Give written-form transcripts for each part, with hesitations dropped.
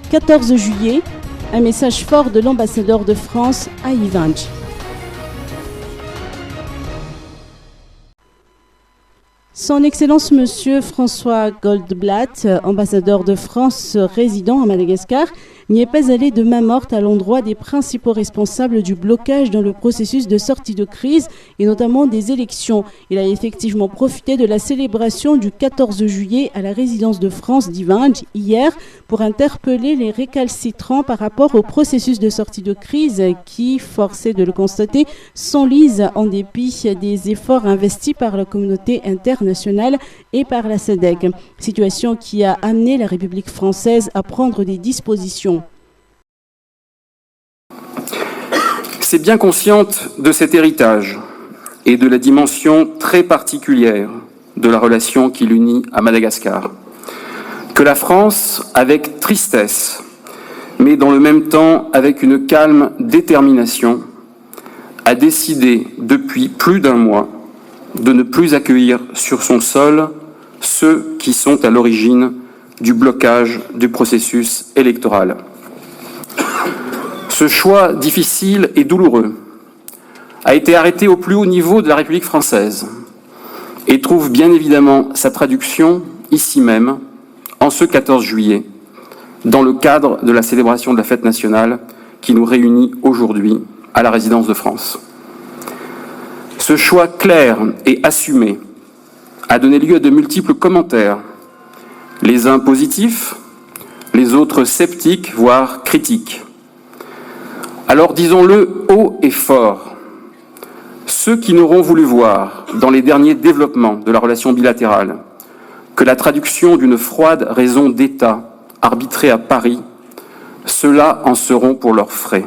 14 juillet, un message fort de l'ambassadeur de France à Ivanj. Son Excellence Monsieur François Goldblatt, ambassadeur de France résident à Madagascar, n'y est pas allé de main morte à l'endroit des principaux responsables du blocage dans le processus de sortie de crise et notamment des élections. Il a effectivement profité de la célébration du 14 juillet à la résidence de France d'Ivanj hier pour interpeller les récalcitrants par rapport au processus de sortie de crise qui, forcé de le constater, s'enlise en dépit des efforts investis par la communauté internationale et par la SADC. Situation qui a amené la République française à prendre des dispositions. C'est bien consciente de cet héritage et de la dimension très particulière de la relation qui l'unit à Madagascar, que la France, avec tristesse, mais dans le même temps avec une calme détermination, a décidé depuis plus d'un mois de ne plus accueillir sur son sol ceux qui sont à l'origine du blocage du processus électoral. Ce choix difficile et douloureux a été arrêté au plus haut niveau de la République française et trouve bien évidemment sa traduction ici même, en ce 14 juillet, dans le cadre de la célébration de la fête nationale qui nous réunit aujourd'hui à la résidence de France. Ce choix clair et assumé a donné lieu à de multiples commentaires, les uns positifs, les autres sceptiques, voire critiques. Alors disons-le haut et fort, ceux qui n'auront voulu voir dans les derniers développements de la relation bilatérale que la traduction d'une froide raison d'État arbitrée à Paris, ceux-là en seront pour leurs frais.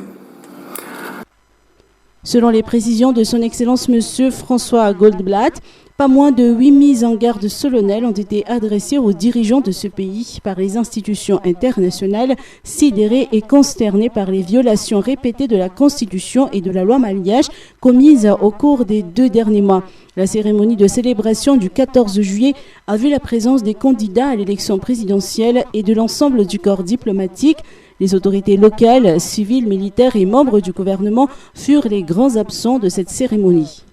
Selon les précisions de son Excellence Monsieur François Goldblatt, pas moins de 8 mises en garde solennelles ont été adressées aux dirigeants de ce pays par les institutions internationales, sidérées et consternées par les violations répétées de la Constitution et de la loi malgache commises au cours des 2 derniers mois. La cérémonie de célébration du 14 juillet a vu la présence des candidats à l'élection présidentielle et de l'ensemble du corps diplomatique. Les autorités locales, civiles, militaires et membres du gouvernement furent les grands absents de cette cérémonie.